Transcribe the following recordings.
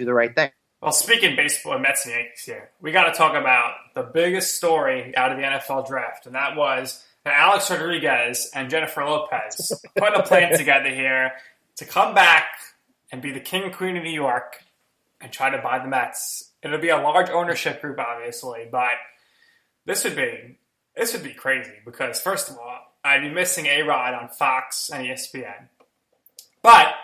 do the right thing. Well, speaking baseball and Mets and Yankees here, we got to talk about the biggest story out of the NFL draft, and that was that Alex Rodriguez and Jennifer Lopez put a plan together here to come back and be the king and queen of New York and try to buy the Mets. It'll be a large ownership group, obviously, but this would be crazy because, first of all, I'd be missing A-Rod on Fox and ESPN. But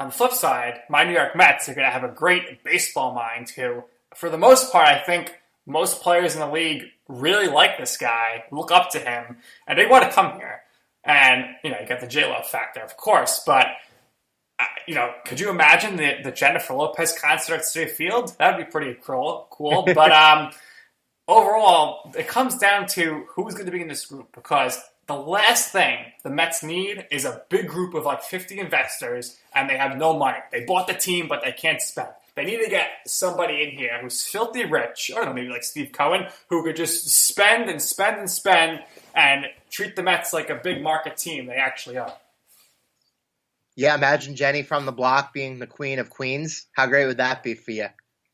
on the flip side, my New York Mets are going to have a great baseball mind who, for the most part, I think most players in the league really like this guy, look up to him, and they want to come here. And, you got the J-Lo factor, of course, but, could you imagine the Jennifer Lopez concert at Citi Field? That would be pretty cool. But overall, it comes down to who's going to be in this group because the last thing the Mets need is a big group of like 50 investors, and they have no money. They bought the team, but they can't spend. They need to get somebody in here who's filthy rich, I don't know, maybe like Steve Cohen, who could just spend and spend and spend and treat the Mets like a big market team they actually are. Yeah, imagine Jenny from the block being the queen of queens. How great would that be for you?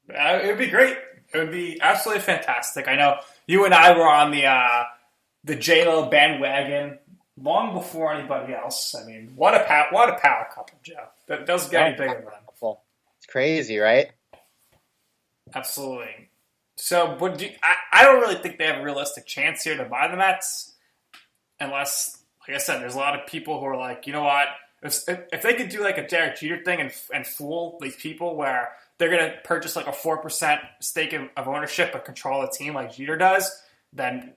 It would be great. It would be absolutely fantastic. I know you and I were on the J-Lo bandwagon long before anybody else. I mean, what a power couple, Joe. That doesn't get any bigger than them. It's crazy, right? Absolutely. So, I don't really think they have a realistic chance here to buy the Mets, unless, like I said, there's a lot of people who are like, you know what? If they could do like a Derek Jeter thing and fool these people where they're going to purchase like a 4% stake of ownership but control the team like Jeter does, then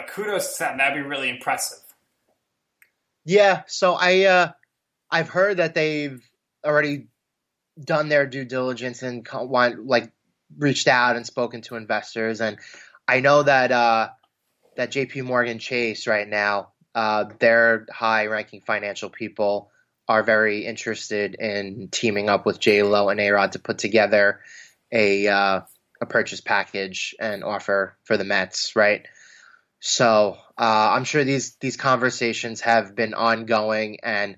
kudos to them. That'd be really impressive. Yeah, so I've heard that they've already done their due diligence and reached out and spoken to investors, and I know that J.P. Morgan Chase right now, their high-ranking financial people are very interested in teaming up with J-Lo and A-Rod to put together a purchase package and offer for the Mets, right? So I'm sure these conversations have been ongoing, and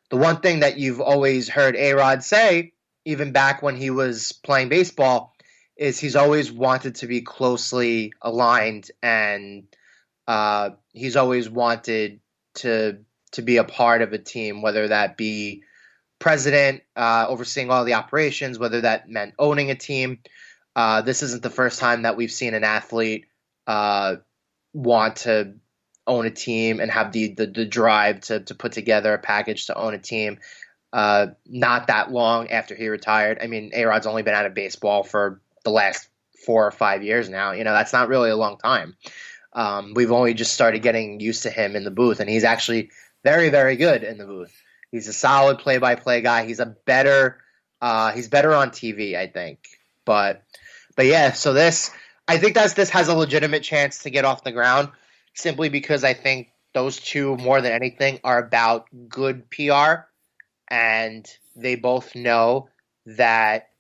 the one thing that you've always heard A-Rod say, even back when he was playing baseball, is he's always wanted to be closely aligned, and he's always wanted to be a part of a team, whether that be president, overseeing all the operations, whether that meant owning a team. This isn't the first time that we've seen an athlete want to own a team and have the drive to put together a package to own a team. Not that long after he retired. I mean, A-Rod's only been out of baseball for the last 4 or 5 years now. That's not really a long time. We've only just started getting used to him in the booth, and he's actually very, very good in the booth. He's a solid play-by-play guy. He's better on TV, I think. But yeah, so this has a legitimate chance to get off the ground simply because I think those two, more than anything, are about good PR, and they both know that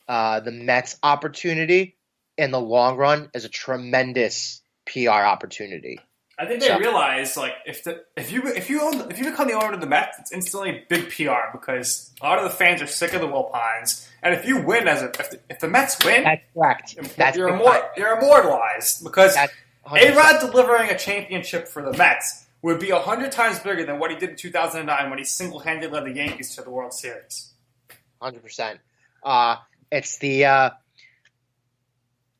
the Mets opportunity in the long run is a tremendous PR opportunity. I think they realize, like, if you become the owner of the Mets, it's instantly big PR because a lot of the fans are sick of the Wilpons, and if you win if the Mets win, that's correct. You're immortalized because A-Rod delivering a championship for the Mets would be 100 times bigger than what he did in 2009 when he single-handedly led the Yankees to the World Series. 100%. It's the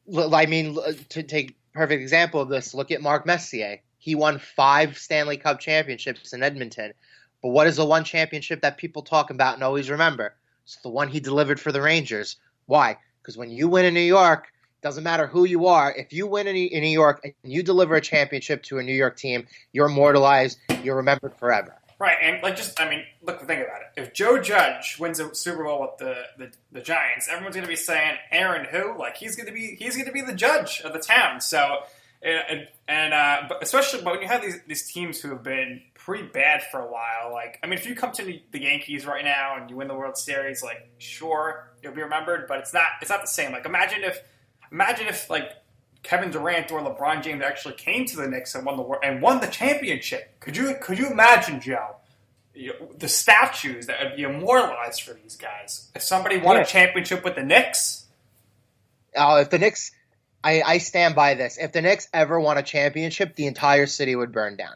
to take perfect example of this, look at Mark Messier. He won 5 Stanley Cup championships in Edmonton. But what is the one championship that people talk about and always remember? It's the one he delivered for the Rangers. Why? Because when you win in New York, doesn't matter who you are. If you win in New York and you deliver a championship to a New York team, you're immortalized. You're remembered forever. Right, and look, think about it. If Joe Judge wins a Super Bowl with the Giants, everyone's going to be saying, "Aaron who?" Like he's going to be the judge of the town. So, but especially when you have these teams who have been pretty bad for a while. Like, I mean, if you come to the Yankees right now and you win the World Series, like, sure, you'll be remembered, but it's not the same. Like, imagine if like Kevin Durant or LeBron James actually came to the Knicks and won the championship. Could you imagine, Joe? the statues that would be immortalized for these guys. If somebody won a championship with the Knicks. If the Knicks, I stand by this. If the Knicks ever won a championship, the entire city would burn down.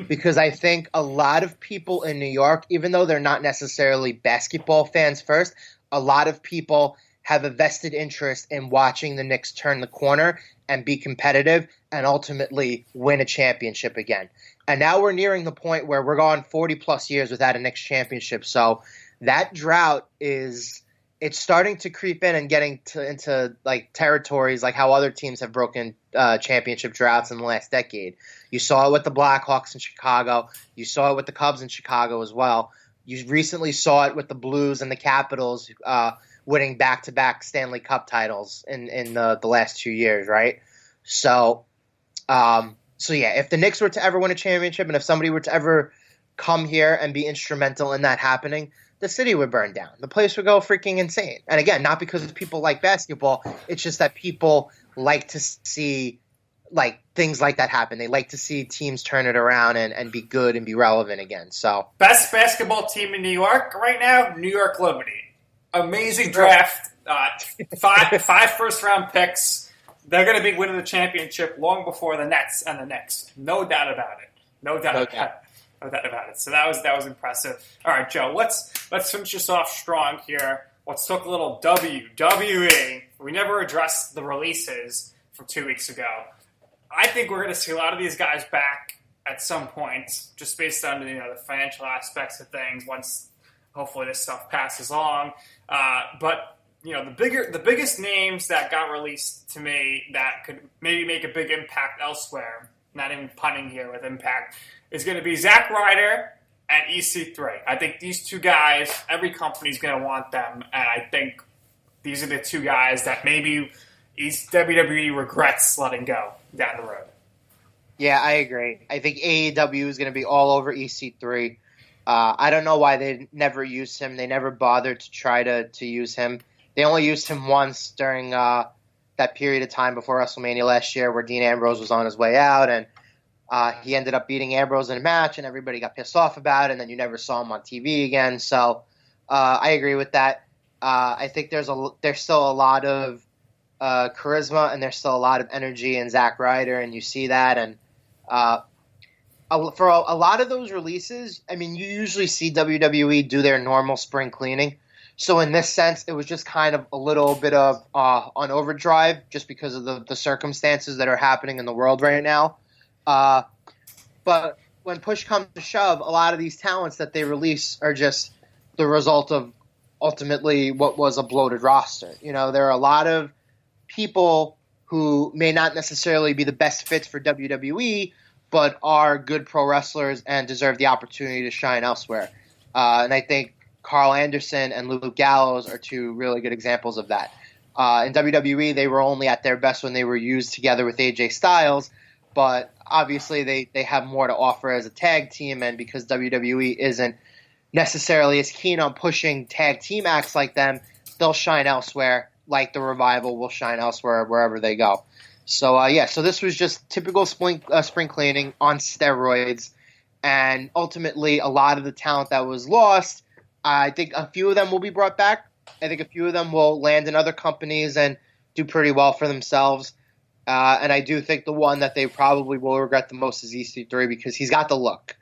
Because I think a lot of people in New York, even though they're not necessarily basketball fans first, a lot of people have a vested interest in watching the Knicks turn the corner and be competitive and ultimately win a championship again. And now we're nearing the point where we're going 40-plus years without a Knicks championship. So that drought it's starting to creep in and getting into like territories like how other teams have broken championship droughts in the last decade. You saw it with the Blackhawks in Chicago. You saw it with the Cubs in Chicago as well. You recently saw it with the Blues and the Capitals winning back-to-back Stanley Cup titles in the last 2 years, right? So yeah, if the Knicks were to ever win a championship and if somebody were to ever come here and be instrumental in that happening, the city would burn down. The place would go freaking insane. And again, not because people like basketball. It's just that people like to see like things like that happen. They like to see teams turn it around and be good and be relevant again. So best basketball team in New York right now, New York Liberty. Amazing draft. 5 first-round picks. They're going to be winning the championship long before the Nets and the Knicks. No doubt about it. No doubt about it. So that was impressive. All right, Joe, let's finish this off strong here. Let's talk a little WWE. We never addressed the releases from 2 weeks ago. I think we're going to see a lot of these guys back at some point, just based on the financial aspects of things. Once hopefully this stuff passes along, but the biggest names that got released to me that could maybe make a big impact elsewhere. Not even punning here with impact. Is going to be Zack Ryder and EC3. I think these two guys, every company's going to want them, and I think these are the two guys that maybe WWE regrets letting go down the road. Yeah, I agree. I think AEW is going to be all over EC3. I don't know why they never used him. They never bothered to try to use him. They only used him once during that period of time before WrestleMania last year where Dean Ambrose was on his way out, and he ended up beating Ambrose in a match, and everybody got pissed off about it, and then you never saw him on TV again. So I agree with that. I think there's still a lot of charisma, and there's still a lot of energy in Zack Ryder, and you see that. And for a lot of those releases, I mean, you usually see WWE do their normal spring cleaning. So in this sense, it was just kind of a little bit of on overdrive just because of the circumstances that are happening in the world right now. But when push comes to shove, a lot of these talents that they release are just the result of ultimately what was a bloated roster. There are a lot of people who may not necessarily be the best fits for WWE, but are good pro wrestlers and deserve the opportunity to shine elsewhere. And I think Carl Anderson and Luke Gallows are two really good examples of that. In WWE, they were only at their best when they were used together with AJ Styles, but obviously they have more to offer as a tag team, and because WWE isn't necessarily as keen on pushing tag team acts like them, they'll shine elsewhere, like the Revival will shine elsewhere wherever they go. So, so this was just typical spring cleaning on steroids, and ultimately a lot of the talent that was lost, I think a few of them will be brought back. I think a few of them will land in other companies and do pretty well for themselves. And I do think the one that they probably will regret the most is EC3 because he's got the look.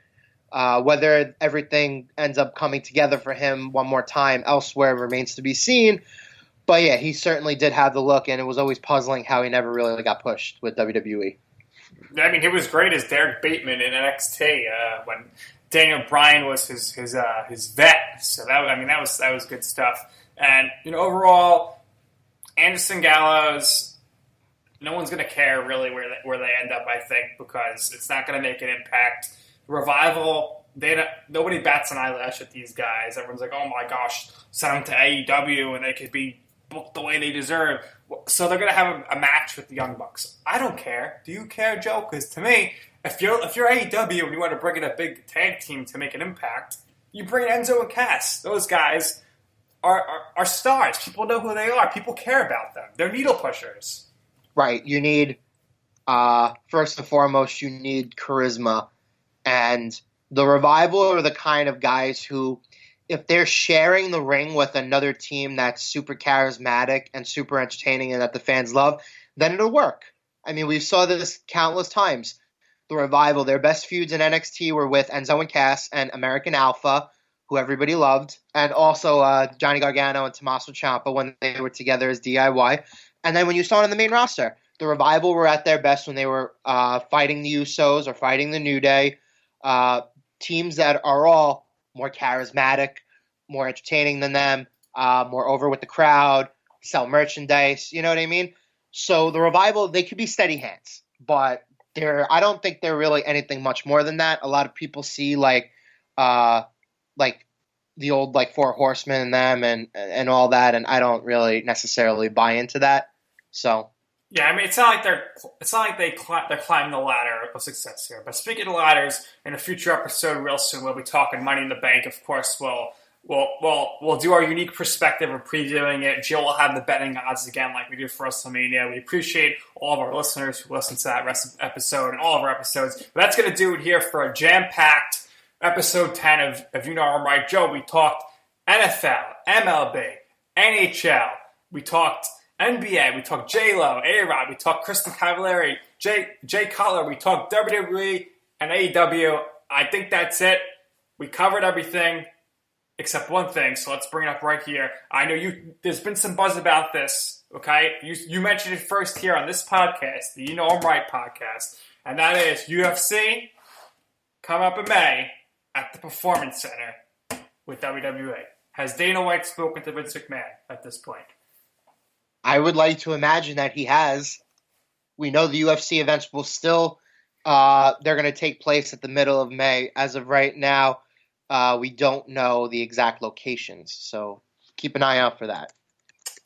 Whether everything ends up coming together for him one more time elsewhere remains to be seen. But yeah, he certainly did have the look, and it was always puzzling how he never really got pushed with WWE. I mean, he was great as Derek Bateman in NXT when Daniel Bryan was his vet. So that was good stuff. And overall, Anderson Gallows, no one's going to care really where they end up, I think, because it's not going to make an impact. Revival, nobody bats an eyelash at these guys. Everyone's like, oh my gosh, send them to AEW and they could be booked the way they deserve. So they're going to have a match with the Young Bucks. I don't care. Do you care, Joe? Because to me, if you're AEW and you want to bring in a big tag team to make an impact, you bring Enzo and Cass. Those guys are stars. People know who they are. People care about them. They're needle pushers. Right. You need, first and foremost, you need charisma. And The Revival are the kind of guys who, if they're sharing the ring with another team that's super charismatic and super entertaining and that the fans love, then it'll work. I mean, we saw this countless times. The Revival, their best feuds in NXT were with Enzo and Cass and American Alpha, who everybody loved, and also Johnny Gargano and Tommaso Ciampa when they were together as DIY. And then when you saw it on the main roster, the Revival were at their best when they were fighting the Usos or fighting the New Day. Teams that are all more charismatic, more entertaining than them, more over with the crowd, sell merchandise, you know what I mean? So the Revival, they could be steady hands, but I don't think they're really anything much more than that. A lot of people see like the old like Four Horsemen and them and all that, and I don't really necessarily buy into that. So yeah, I mean, it's not like they're climbing the ladder of success here. But speaking of ladders, in a future episode, real soon, we'll be talking Money in the Bank. Of course, we'll do our unique perspective of previewing it. Jill will have the betting odds again, like we do for WrestleMania. We appreciate all of our listeners who listen to that episode and all of our episodes. But that's going to do it here for a jam-packed episode 10 of You Know I'm Right. Joe, we talked NFL, MLB, NHL. We talked NBA, we talked J-Lo, A-Rod, we talked Kristen Cavallari, Jay Cutler, we talked WWE and AEW. I think that's it. We covered everything except one thing, so let's bring it up right here. I know there's been some buzz about this, okay? You mentioned it first here on this podcast, the You Know I'm Right podcast, and that is UFC come up in May at the Performance Center with WWE. Has Dana White spoken to Vince McMahon at this point? I would like to imagine that he has. We know the UFC events will still, they're going to take place at the middle of May. As of right now, we don't know the exact locations. So keep an eye out for that.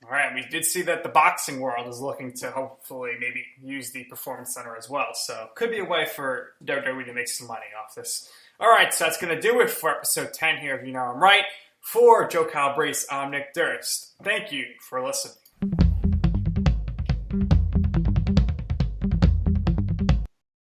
All right. We did see that the boxing world is looking to hopefully maybe use the Performance Center as well. So could be a way for WWE to make some money off this. All right. So that's going to do it for episode 10 here of You Know I'm Right. For Joe Calabrese, I'm Nick Durst. Thank you for listening.